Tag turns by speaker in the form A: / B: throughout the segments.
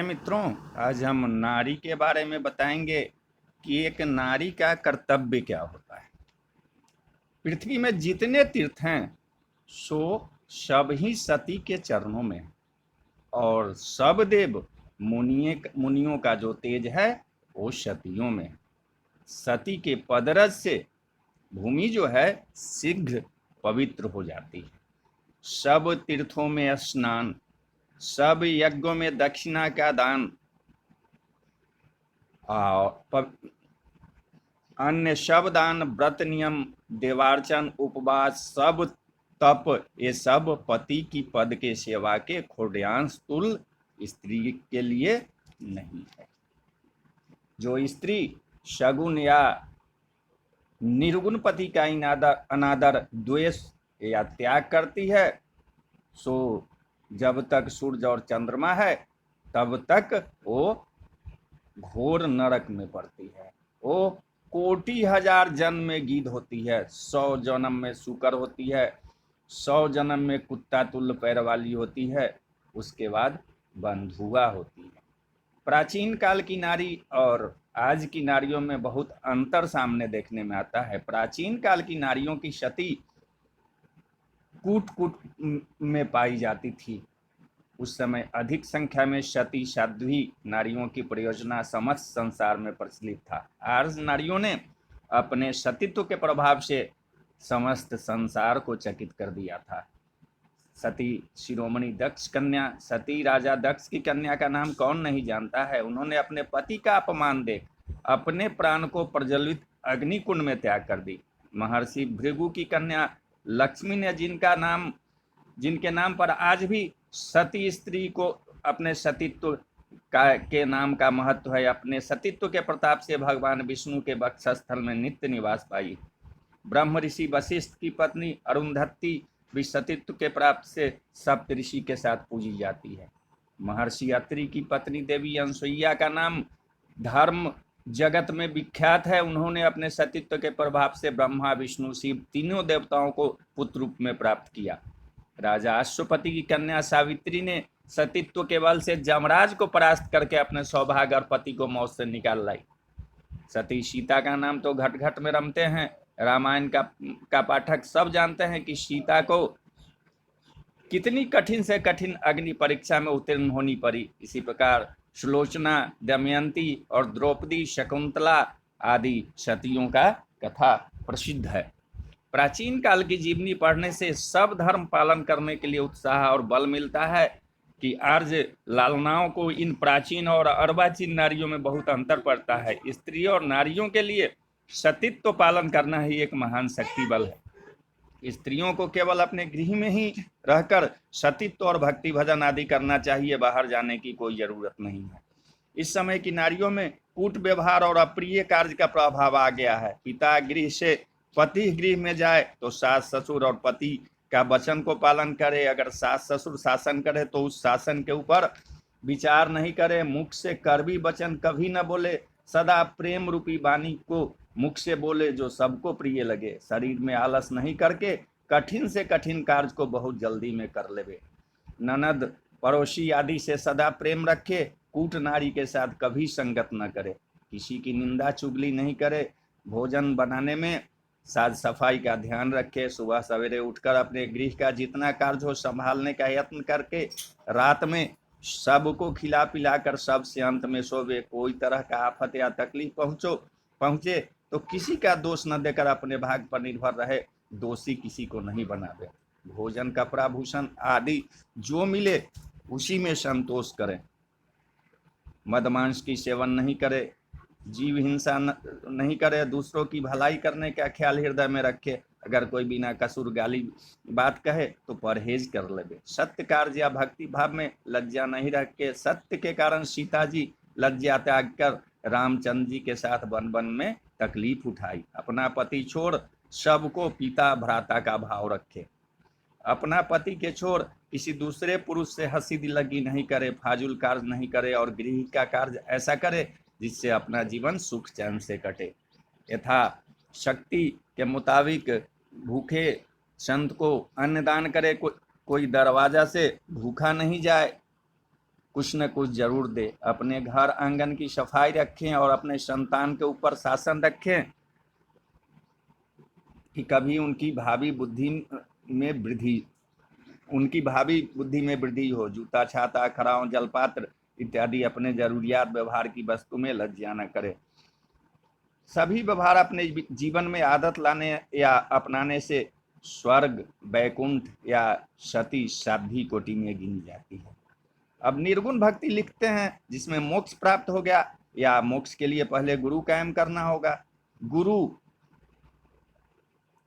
A: मित्रों, आज हम नारी के बारे में बताएंगे कि एक नारी का कर्तव्य क्या होता है। पृथ्वी में जितने तीर्थ हैं सो सब ही सती के चरणों में है और सब देव मुनियों का जो तेज है वो सतियों में है। सती के पदरज से भूमि जो है शीघ्र पवित्र हो जाती है। सब तीर्थों में स्नान, सब यज्ञों में दक्षिणा का दान, अन्य सब दान, व्रत नियम, देवार्चन, उपवास, सब तप, ये सब पति की पद के सेवा के खोड्यांश तुल्य स्त्री के लिए नहीं है। जो स्त्री सगुण या निर्गुण पति का अनादर, द्वेष या त्याग करती है सो जब तक सूरज और चंद्रमा है तब तक वो घोर नरक में पड़ती है। वो कोटि हजार जन्म में गिद्ध होती है, 100 जन्म में सूकर होती है, 100 जन्म में कुत्ता तुल्य पैर वाली होती है, उसके बाद बंधुआ होती है। प्राचीन काल की नारी और आज की नारियों में बहुत अंतर सामने देखने में आता है। प्राचीन काल की नारियों की सती कूट कूट में पाई जाती थी। उस समय अधिक संख्या में सती साध्वी नारियों की परियोजना समस्त संसार में प्रचलित था। आज नारियों ने अपने सतीत्व के प्रभाव से समस्त संसार को चकित कर दिया था। सती शिरोमणि दक्ष कन्या, सती राजा दक्ष की कन्या का नाम कौन नहीं जानता है। उन्होंने अपने पति का अपमान देख अपने प्राण को प्रज्वलित अग्निकुंड में त्याग कर दी। महर्षि भृगु की कन्या लक्ष्मी ने जिनके नाम पर आज भी सती स्त्री को अपने सतीत्व के नाम का महत्व है, अपने सतीत्व के प्रताप से भगवान विष्णु के वक्षस्थल में नित्य निवास पाई। ब्रह्म ऋषि वशिष्ठ की पत्नी अरुंधति भी सतीत्व के प्राप्त से सप्त ऋषि के साथ पूजी जाती है। महर्षि अत्रि की पत्नी देवी अनसुईया का नाम धर्म जगत में विख्यात है। उन्होंने अपने सतीत्व के प्रभाव से ब्रह्मा विष्णु शिव तीनों देवताओं को पुत्र रूप में प्राप्त किया। राजा अश्वपति की कन्या सावित्री ने सतीत्व के बल से जमराज को परास्त करके अपने सौभाग्य और पति को मौत से निकाल लाई। सती सीता का नाम तो घट घट में रमते हैं। रामायण का पाठक सब जानते हैं कि सीता को कितनी कठिन से कठिन अग्नि परीक्षा में उत्तीर्ण होनी पड़ी। इसी प्रकार सुलोचना, दमयंती और द्रौपदी, शकुंतला आदि सतियों का कथा प्रसिद्ध है। प्राचीन काल की जीवनी पढ़ने से सब धर्म पालन करने के लिए उत्साह और बल मिलता है कि आर्य लालनाओं को इन प्राचीन और अर्वाचीन नारियों में बहुत अंतर पड़ता है। स्त्री और नारियों के लिए सतीत्व पालन करना ही एक महान शक्ति बल है। स्त्रियों को केवल अपने गृह में ही रहकर सतीत्व और भक्ति भजन आदि करना चाहिए, बाहर जाने की कोई जरूरत नहीं है। इस समय की नारियों में कूट व्यवहार और अप्रिय कार्य का प्रभाव आ गया है। पिता गृह से पति गृह में जाए तो सास ससुर और पति का वचन को पालन करे। अगर सास ससुर शासन करे तो उस शासन के ऊपर विचार नहीं करे। मुख से कड़वी वचन कभी न बोले। सदा प्रेम रूपी वाणी को मुख से बोले जो सबको प्रिय लगे। शरीर में आलस नहीं करके कठिन से कठिन कार्य को बहुत जल्दी में कर लेवे। ननद पड़ोसी आदि से सदा प्रेम रखे। कूट नारी के साथ कभी संगत न करे। किसी की निंदा चुगली नहीं करे। भोजन बनाने में साफ सफाई का ध्यान रखे। सुबह सवेरे उठकर अपने गृह का जितना कार्य हो संभालने का यत्न करके रात में सबको खिला पिलाकर सबसे अंत में सोवे। कोई तरह का आफत या तकलीफ पहुंचे तो किसी का दोष न देकर अपने भाग पर निर्भर रहे, दोषी किसी को नहीं बनावे। भोजन, कपड़ा, भूषण आदि जो मिले उसी में संतोष करें। मद मांस की सेवन नहीं करे, जीव हिंसा नहीं करे, दूसरों की भलाई करने का ख्याल हृदय में रखे। अगर कोई बिना कसूर गाली बात कहे तो परहेज कर लेवे। सत्य कार्य या भक्ति भाव में लज्जा नहीं रखे। सत्य के कारण सीता जी लज्जा त्याग कर रामचंद्र जी के साथ वन वन में तकलीफ उठाई। अपना पति छोड़ सबको पिता भ्राता का भाव रखे। अपना पति के छोड़ किसी दूसरे पुरुष से हंसी दिलगी नहीं करे, फाजुल कार्य नहीं करे और गृह का कार्य ऐसा करे जिससे अपना जीवन सुख चैन से कटे। यथा शक्ति के मुताबिक भूखे संत को अन्न दान करे। कोई दरवाजा से भूखा नहीं जाए, कुछ न कुछ जरूर दे। अपने घर आंगन की सफाई रखें और अपने संतान के ऊपर शासन रखें कि कभी उनकी भावी बुद्धि में वृद्धि हो। जूता, छाता, खड़ाऊं, जलपात्र इत्यादि अपने जरूरियात व्यवहार की वस्तु में लज्जा न करे। सभी व्यवहार अपने जीवन में आदत लाने या अपनाने से स्वर्ग, वैकुंठ या सती साध्वी कोटि में गिनी जाती है। अब निर्गुण भक्ति लिखते हैं जिसमें मोक्ष प्राप्त हो गया, या मोक्ष के लिए पहले गुरु कायम करना होगा। गुरु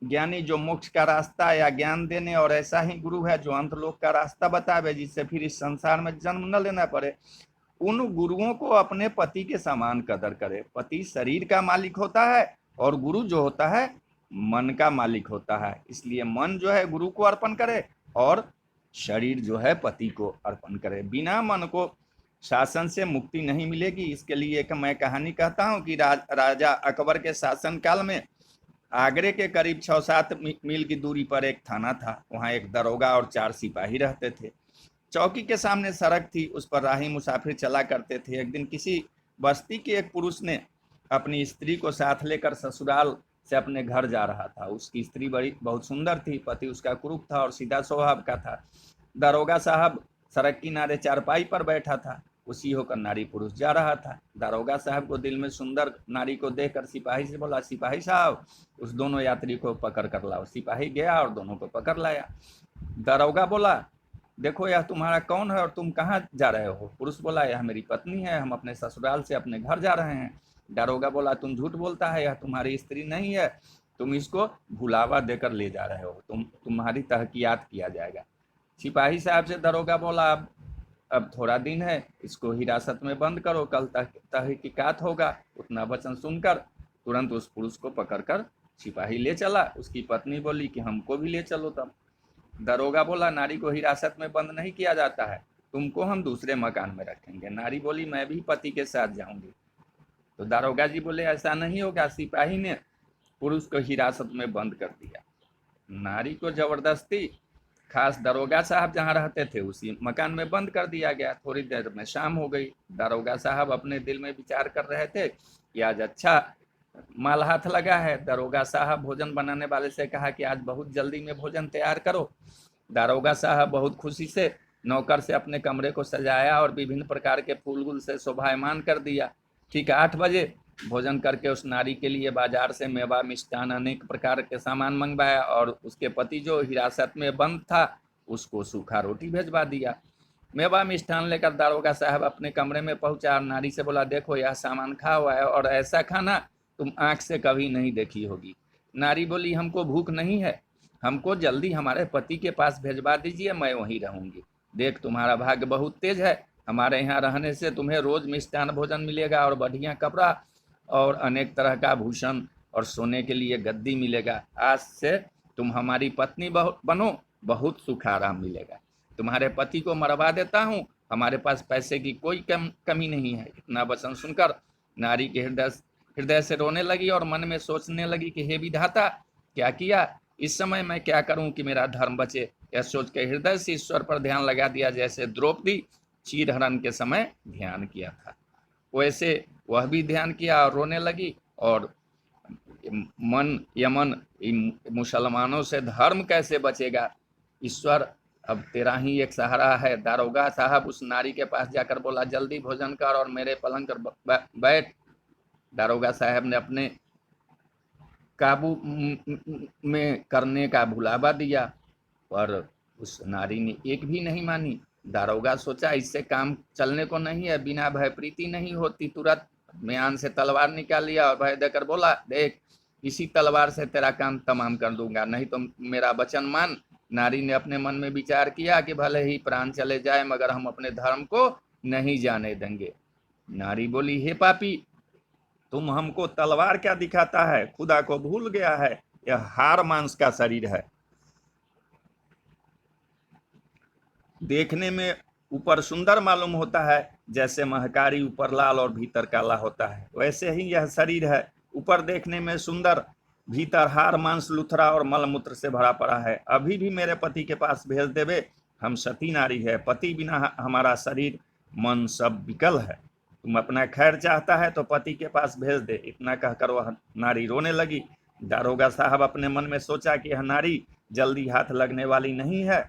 A: ज्ञानी जो मोक्ष का रास्ता या ज्ञान देने, और ऐसा ही गुरु है जो अंतलोक का रास्ता बतावे, जिससे फिर इस संसार में जन्म न लेना पड़े। उन गुरुओं को अपने पति के समान कदर करे। पति शरीर का मालिक होता है और गुरु जो होता है मन का मालिक होता है। इसलिए मन जो है गुरु को अर्पण करे और शरीर जो है पति को अर्पण करे। बिना मन को शासन से मुक्ति नहीं मिलेगी। इसके लिए एक मैं कहानी कहता हूँ कि राजा अकबर के शासन काल में आगरे के करीब 6-7 मील की दूरी पर एक थाना था। वहाँ एक दरोगा और 4 सिपाही रहते थे। चौकी के सामने सड़क थी, उस पर राही मुसाफिर चला करते थे। एक दिन किसी बस्ती के एक पुरुष ने अपनी स्त्री को साथ लेकर ससुराल से अपने घर जा रहा था। उसकी स्त्री बहुत सुंदर थी, पति उसका कुरूप था और सीधा स्वभाव का था। दरोगा साहब सड़क किनारे चारपाई पर बैठा था, उसी होकर नारी पुरुष जा रहा था। दरोगा साहब को दिल में सुंदर नारी को देखकर सिपाही से बोला, सिपाही साहब उस दोनों यात्री को पकड़ कर लाओ। सिपाही गया और दोनों को पकड़ लाया। दरोगा बोला, देखो यह तुम्हारा कौन है और तुम कहाँ जा रहे हो? पुरुष बोला, यह मेरी पत्नी है, हम अपने ससुराल से अपने घर जा रहे हैं। दरोगा बोला, तुम झूठ बोलता है, यह तुम्हारी स्त्री नहीं है, तुम इसको भुलावा देकर ले जा रहे हो, तुम्हारी तहकीकात किया जाएगा। सिपाही साहब से दरोगा बोला, अब थोड़ा दिन है, इसको हिरासत में बंद करो, कल तहकीकात होगा। उतना वचन सुनकर तुरंत उस पुरुष को पकड़कर सिपाही ले चला। उसकी पत्नी बोली कि हमको भी ले चलो। तब दरोगा बोला, नारी को हिरासत में बंद नहीं किया जाता है, तुमको हम दूसरे मकान में रखेंगे। नारी बोली, मैं भी पति के साथ जाऊंगी। तो दरोगा जी बोले, ऐसा नहीं होगा। सिपाही ने पुरुष को हिरासत में बंद कर दिया। नारी को जबरदस्ती खास दरोगा साहब जहाँ रहते थे उसी मकान में बंद कर दिया गया। थोड़ी देर में शाम हो गई। दरोगा साहब अपने दिल में विचार कर रहे थे कि आज अच्छा माल हाथ लगा है। दरोगा साहब भोजन बनाने वाले से कहा कि आज बहुत जल्दी में भोजन तैयार करो। दरोगा साहब बहुत खुशी से नौकर से अपने कमरे को सजाया और विभिन्न प्रकार के फूल गुल से शोभायमान कर दिया। ठीक 8 बजे भोजन करके उस नारी के लिए बाजार से मेवा, मिष्ठान, अनेक प्रकार के सामान मंगवाया और उसके पति जो हिरासत में बंद था उसको सूखा रोटी भेजवा दिया। मेवा मिष्ठान लेकर दारोगा साहब अपने कमरे में पहुंचा और नारी से बोला, देखो यह सामान खा हुआ है और ऐसा खाना तुम आंख से कभी नहीं देखी होगी। नारी बोली, हमको भूख नहीं है, हमको जल्दी हमारे पति के पास भेजवा दीजिए, मैं वहीं रहूंगी। देख तुम्हारा भाग्य बहुत तेज है, हमारे यहाँ रहने से तुम्हें रोज मिष्ठान भोजन मिलेगा और बढ़िया कपड़ा और अनेक तरह का भूषण और सोने के लिए गद्दी मिलेगा। आज से तुम हमारी पत्नी बनो, बहुत सुख आराम मिलेगा। तुम्हारे पति को मरवा देता हूँ, हमारे पास पैसे की कोई कमी नहीं है। इतना वचन सुनकर नारी के हृदय से रोने लगी और मन में सोचने लगी कि हे विधाता, क्या किया, इस समय मैं क्या करूं कि मेरा धर्म बचे। यह सोच के हृदय से ईश्वर पर ध्यान लगा दिया, जैसे द्रौपदी चीरहरण के समय ध्यान किया था। वैसे वह भी ध्यान किया और रोने लगी और मन यमन मुसलमानों से धर्म कैसे बचेगा, ईश्वर अब तेरा ही एक सहारा है। दारोगा साहब उस नारी के पास जाकर बोला, जल्दी भोजन कर और मेरे पलंग पर बैठ। दारोगा साहब ने अपने काबू में करने का भुलावा दिया, पर उस नारी ने एक भी नहीं मानी। दारोगा सोचा इससे काम चलने को नहीं है, बिना भय प्रीति नहीं होती। तुरंत म्यान से तलवार निकाल लिया और भय देकर बोला, देख इसी तलवार से तेरा काम तमाम कर दूंगा, नहीं तो मेरा वचन मान। नारी ने अपने मन में विचार किया कि भले ही प्राण चले जाए मगर हम अपने धर्म को नहीं जाने देंगे। नारी बोली, हे पापी, तुम हमको तलवार क्या दिखाता है, खुदा को भूल गया है, यह हाड़ मांस का शरीर है। देखने में ऊपर सुंदर मालूम होता है, जैसे महकारी ऊपर लाल और भीतर काला होता है, वैसे ही यह शरीर है। ऊपर देखने में सुंदर, भीतर हाड़ मांस, लुथरा और मलमूत्र से भरा पड़ा है। अभी भी मेरे पति के पास भेज देवे, हम सती नारी है, पति बिना हमारा शरीर मन सब विकल है, तुम अपना खैर चाहता है तो पति के पास भेज दे। इतना कहकर वह नारी रोने लगी। दारोगा साहब अपने मन में सोचा कि यह नारी जल्दी हाथ लगने वाली नहीं है,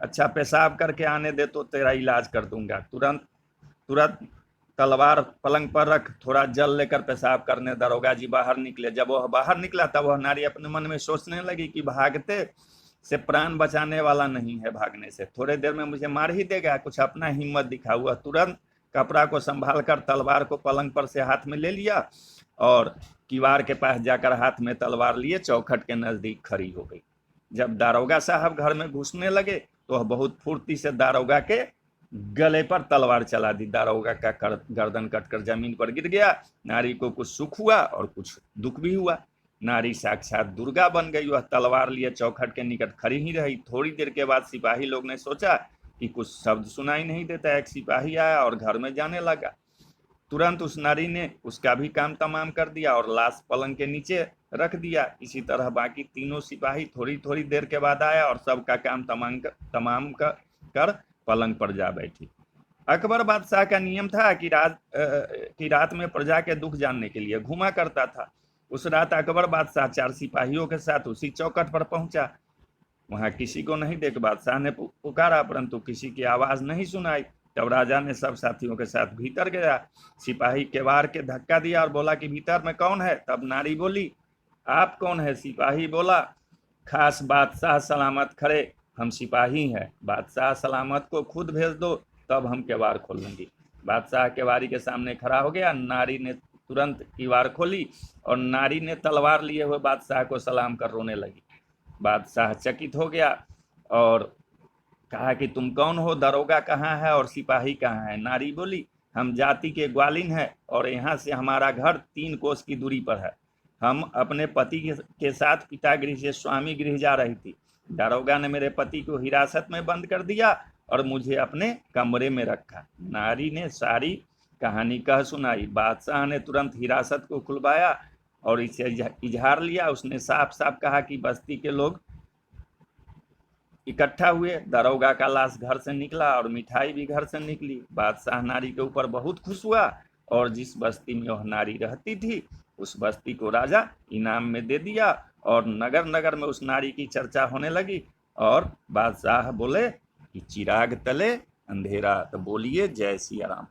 A: अच्छा पेशाब करके आने दे तो तेरा इलाज कर दूंगा। तुरंत तुरंत तलवार पलंग पर रख, थोड़ा जल लेकर पेशाब करने दारोगा जी बाहर निकले। जब वह बाहर निकला तब वह नारी अपने मन में सोचने लगी कि भागते से प्राण बचाने वाला नहीं है, भागने से थोड़े देर में मुझे मार ही देगा, कुछ अपना हिम्मत दिखा। हुआ तुरंत कपड़ा को संभाल कर तलवार को पलंग पर से हाथ में ले लिया और किवाड़ के पास जाकर हाथ में तलवार लिए चौखट के नजदीक खड़ी हो गई। जब दारोगा साहब घर में घुसने लगे तो वह बहुत फुर्ती से दारोगा के गले पर तलवार चला दी। दारोगा का गर्दन कटकर जमीन पर गिर गया। नारी को कुछ सुख हुआ और कुछ दुख भी हुआ। नारी साक्षात दुर्गा बन गई। वह तलवार लिए चौखट के निकट खड़ी ही रही। थोड़ी देर के बाद सिपाही लोग ने सोचा कि कुछ शब्द सुनाई नहीं देता। एक सिपाही आया और घर में जाने लगा। तुरंत उस नारी ने उसका भी काम तमाम कर दिया और लाश पलंग के नीचे रख दिया। इसी तरह बाकी तीनों सिपाही थोड़ी थोड़ी देर के बाद आया और सबका काम तमाम कर पलंग पर जा बैठी। अकबर बादशाह का नियम था कि रात में प्रजा के दुख जानने के लिए घूमा करता था। उस रात अकबर बादशाह 4 सिपाहियों के साथ उसी चौखट पर पहुंचा। वहां किसी को नहीं देख बादशाह ने पुकारा, परंतु किसी की आवाज नहीं सुनाई। तब राजा ने सब साथियों के साथ भीतर गया। सिपाही केवाड़ के धक्का दिया और बोला कि भीतर में कौन है। तब नारी बोली, आप कौन है? सिपाही बोला, खास बादशाह सलामत खड़े, हम सिपाही हैं, बादशाह सलामत को खुद भेज दो तब हम केवाड़ खोलेंगे। बादशाह केवाड़ी के सामने खड़ा हो गया। नारी ने तुरंत किवाड़ खोली और नारी ने तलवार लिए हुए बादशाह को सलाम कर रोने लगी। बादशाह चकित हो गया और कहा कि तुम कौन हो, दरोगा कहाँ है और सिपाही कहाँ है? नारी बोली, हम जाति के ग्वालिन हैं और यहाँ से हमारा घर 3 कोस की दूरी पर है। हम अपने पति के साथ पिता गृह से स्वामी गृह जा रही थी। दारोगा ने मेरे पति को हिरासत में बंद कर दिया और मुझे अपने कमरे में रखा। नारी ने सारी कहानी कह सुनाई। बादशाह ने तुरंत हिरासत को खुलवाया और इसे इजहार लिया। उसने साफ साफ कहा कि बस्ती के लोग इकट्ठा हुए। दारोगा का लाश घर से निकला और मिठाई भी घर से निकली। बादशाह नारी के ऊपर बहुत खुश हुआ और जिस बस्ती में वह नारी रहती थी उस बस्ती को राजा इनाम में दे दिया और नगर नगर में उस नारी की चर्चा होने लगी। और बादशाह बोले कि चिराग तले अंधेरा। तो बोलिए जय सिया राम।